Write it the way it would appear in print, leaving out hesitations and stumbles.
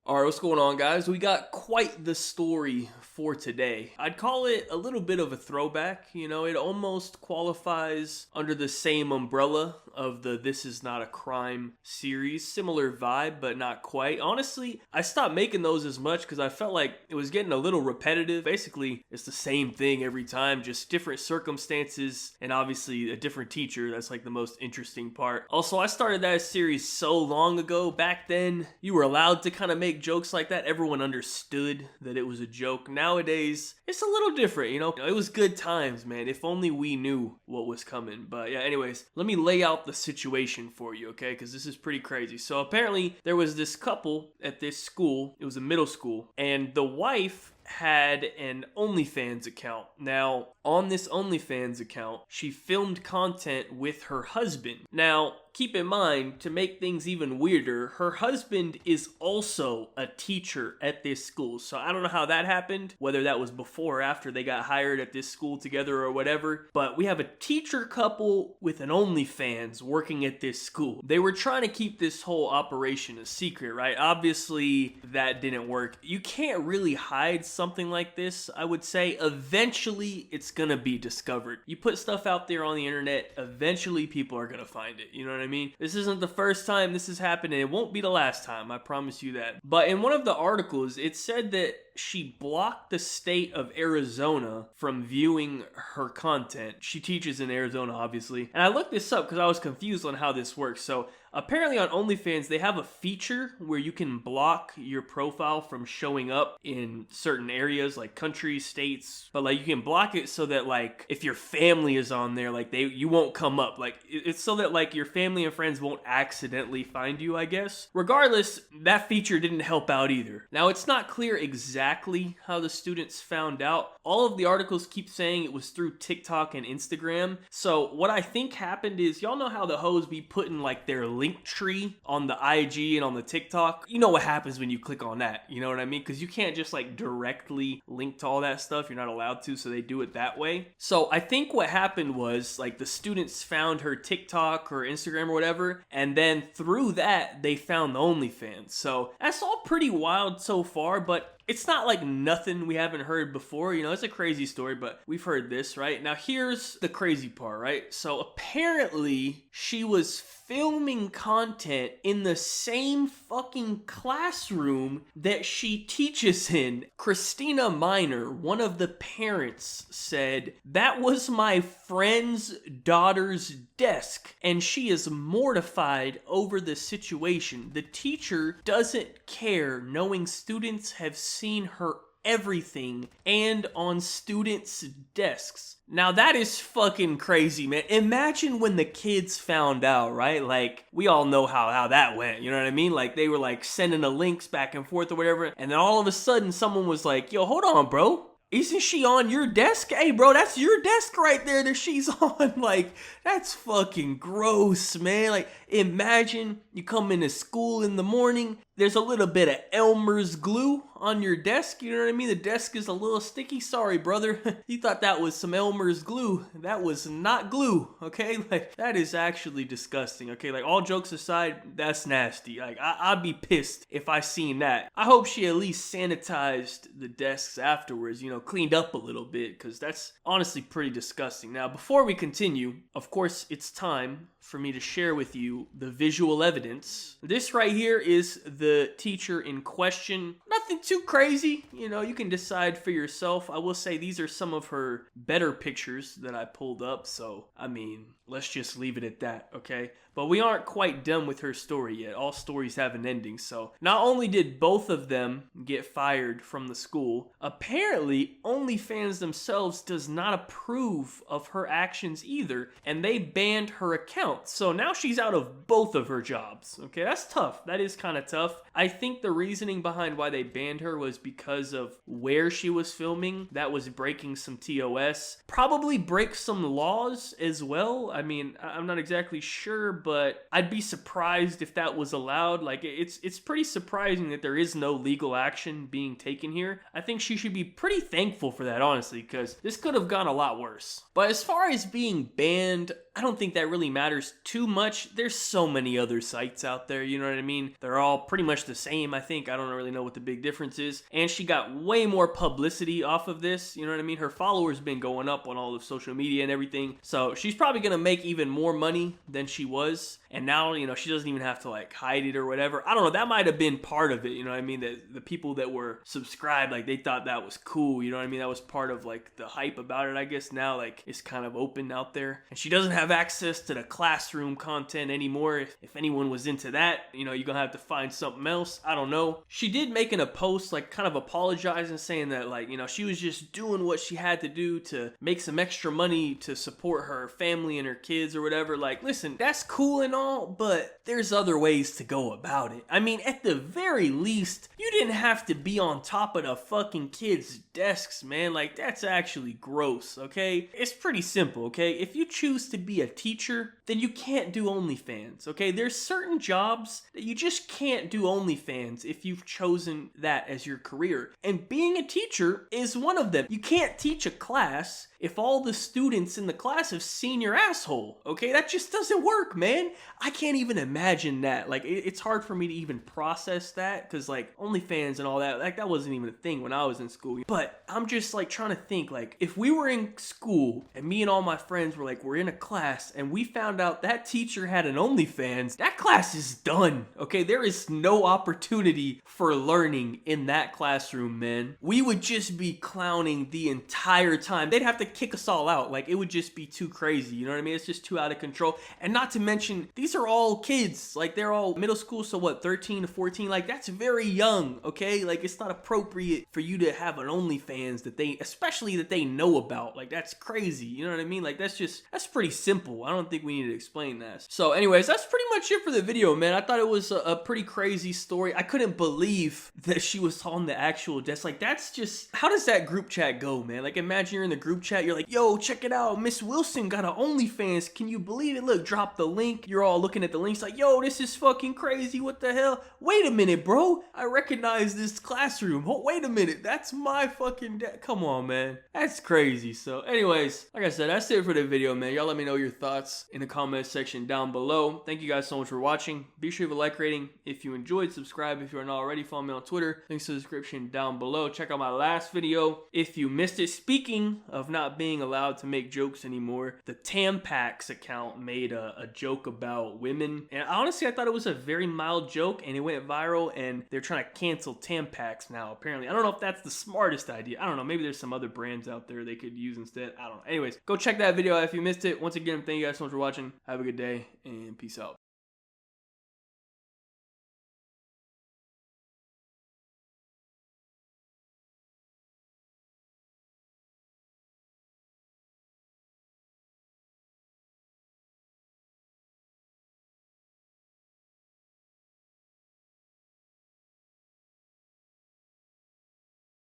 All right, what's going on, guys? We got quite the story for today. I'd call it a little bit of a throwback. It almost qualifies under the same umbrella of the This Is Not a Crime series. Similar vibe, but not quite. Honestly, I stopped making those as much because I felt like it was getting a little repetitive. Basically, it's the same thing every time, just different circumstances and obviously a different teacher. That's like the most interesting part. Also, I started that series so long ago. Back then, you were allowed to kind of make jokes like that. Everyone understood that it was a joke. Nowadays, it's a little different, It was good times, man. If only we knew what was coming. But yeah, anyways, let me lay out the situation for you, okay? Because this is pretty crazy. So apparently, there was this couple at this school. It was a middle school. And the wife had an OnlyFans account. Now, on this OnlyFans account, she filmed content with her husband. Now, keep in mind, to make things even weirder, her husband is also a teacher at this school. So I don't know how that happened, whether that was before or after they got hired at this school together or whatever. But we have a teacher couple with an OnlyFans working at this school. They were trying to keep this whole operation a secret, right? Obviously, that didn't work. You can't really hide something like this, I would say. Eventually, it's gonna be discovered. You put stuff out there on the internet, eventually people are gonna find it. You know what I mean? This isn't the first time this has happened, and it won't be the last time, I promise you that. But in one of the articles, it said that she blocked the state of Arizona from viewing her content. She teaches in Arizona, obviously. And I looked this up because I was confused on how this works. So apparently on OnlyFans, they have a feature where you can block your profile from showing up in certain areas like countries, states. But like you can block it so that like if your family is on there, like you won't come up. Like it's so that like your family and friends won't accidentally find you, I guess. Regardless, that feature didn't help out either. Now it's not clear exactly how the students found out. All of the articles keep saying it was through TikTok and Instagram. So what I think happened is, y'all know how the hoes be putting like their link tree on the IG and on the TikTok? You know what happens when you click on that, you know what I mean? Because you can't just like directly link to all that stuff. You're not allowed to, so they do it that way. So I think what happened was like the students found her TikTok or Instagram or whatever, and then through that, they found the OnlyFans. So that's all pretty wild so far, but it's not like nothing we haven't heard before. It's a crazy story, but we've heard this, right? Now, here's the crazy part, right? So apparently, she was filming content in the same fucking classroom that she teaches in. Christina Minor, one of the parents, said, "That was my friend's daughter's desk, and she is mortified over the situation. The teacher doesn't care, knowing students have seen her everything and on students' desks." Now that is fucking crazy, man. Imagine when the kids found out, right? Like, we all know how that went, you know what I mean? Like, they were like sending the links back and forth or whatever, and then all of a sudden someone was like, "Yo, hold on, bro. Isn't she on your desk? Hey, bro, that's your desk right there that she's on." Like, that's fucking gross, man. Like, imagine you come into school in the morning, there's a little bit of Elmer's glue on your desk, you know what I mean? The desk is a little sticky. Sorry, brother. You thought that was some Elmer's glue. That was not glue, okay? Like, that is actually disgusting, okay? Like, all jokes aside, that's nasty. Like, I'd be pissed if I seen that. I hope she at least sanitized the desks afterwards, cleaned up a little bit, because that's honestly pretty disgusting. Now, before we continue, of course, it's time for me to share with you the visual evidence. This right here is the teacher in question. Nothing too crazy, you can decide for yourself. I will say these are some of her better pictures that I pulled up, so I mean, let's just leave it at that, okay? But we aren't quite done with her story yet. All stories have an ending. So not only did both of them get fired from the school, apparently OnlyFans themselves does not approve of her actions either, and they banned her account. So now she's out of both of her jobs. Okay, that's tough. That is kind of tough. I think the reasoning behind why they banned her was because of where she was filming. That was breaking some TOS. Probably break some laws as well. I mean, I'm not exactly sure, but I'd be surprised if that was allowed. Like, it's pretty surprising that there is no legal action being taken here. I think she should be pretty thankful for that, honestly, because this could have gone a lot worse. But as far as being banned, I don't think that really matters too much. There's so many other sites out there, you know what I mean? They're all pretty much the same, I think. I don't really know what the big difference is. And she got way more publicity off of this, you know what I mean? Her followers been going up on all of social media and everything. So she's probably gonna make even more money than she was. And now, you know, she doesn't even have to like hide it or whatever. I don't know, that might have been part of it, you know what I mean? That the people that were subscribed, like they thought that was cool, you know what I mean? That was part of like the hype about it, I guess. Now like it's kind of open out there. And she doesn't have access to the classroom content anymore. If anyone was into that, you know, you're gonna have to find something else. I don't know. She did make a post like kind of apologizing, saying that like, you know, she was just doing what she had to do to make some extra money to support her family and her kids or whatever. Like, listen, that's cool and all, but there's other ways to go about it. I mean, at the very least, you didn't have to be on top of the fucking kids' desks, man. Like, that's actually gross, okay? It's pretty simple, okay? If you choose to be a teacher, then you can't do OnlyFans, okay? There's certain jobs that you just can't do OnlyFans if you've chosen that as your career. And being a teacher is one of them. You can't teach a class if all the students in the class have seen your asshole, okay? That just doesn't work, man. I can't even imagine that. Like, it's hard for me to even process that, because like OnlyFans and all that, like that wasn't even a thing when I was in school. But I'm just like trying to think, like, if we were in school and me and all my friends were like, we're in a class and we found out that teacher had an OnlyFans, that class is done, okay? There is no opportunity for learning in that classroom, man. We would just be clowning the entire time. They'd have to kick us all out. Like, it would just be too crazy, you know what I mean? It's just too out of control. And not to mention, these are all kids, like they're all middle school, so what, 13 to 14? Like, that's very young, okay? Like, it's not appropriate for you to have an OnlyFans that they, especially that they know about. Like, that's crazy, you know what I mean? Like, that's pretty simple. I don't think we need to explain that. So anyways, that's pretty much it for the video, man. I thought it was a pretty crazy story. I couldn't believe that she was on the actual desk. Like, that's just, how does that group chat go, man? Like, imagine you're in the group chat, you're like, yo, check it out, Miss Wilson got an OnlyFans, can you believe it? Look, drop the link. You're all looking at the links like, yo, this is fucking crazy, what the hell? Wait a minute, bro, I recognize this classroom. Oh, wait a minute, that's my fucking come on, man, that's crazy. So anyways, like I said, that's it for the video, man. Y'all let me know your thoughts in the comment section down below. Thank you guys so much for watching. Be sure to leave a like rating if you enjoyed, subscribe if you're not already, follow me on Twitter, links to the description down below. Check out my last video if you missed it. Speaking of not being allowed to make jokes anymore, the Tampax account made a joke about women, and honestly I thought it was a very mild joke and it went viral, and they're trying to cancel Tampax now apparently. I don't know if that's the smartest idea. I don't know, maybe there's some other brands out there they could use instead. I don't know. Anyways, go check that video out if you missed it. Once again, thank you guys so much for watching. Have a good day and peace out.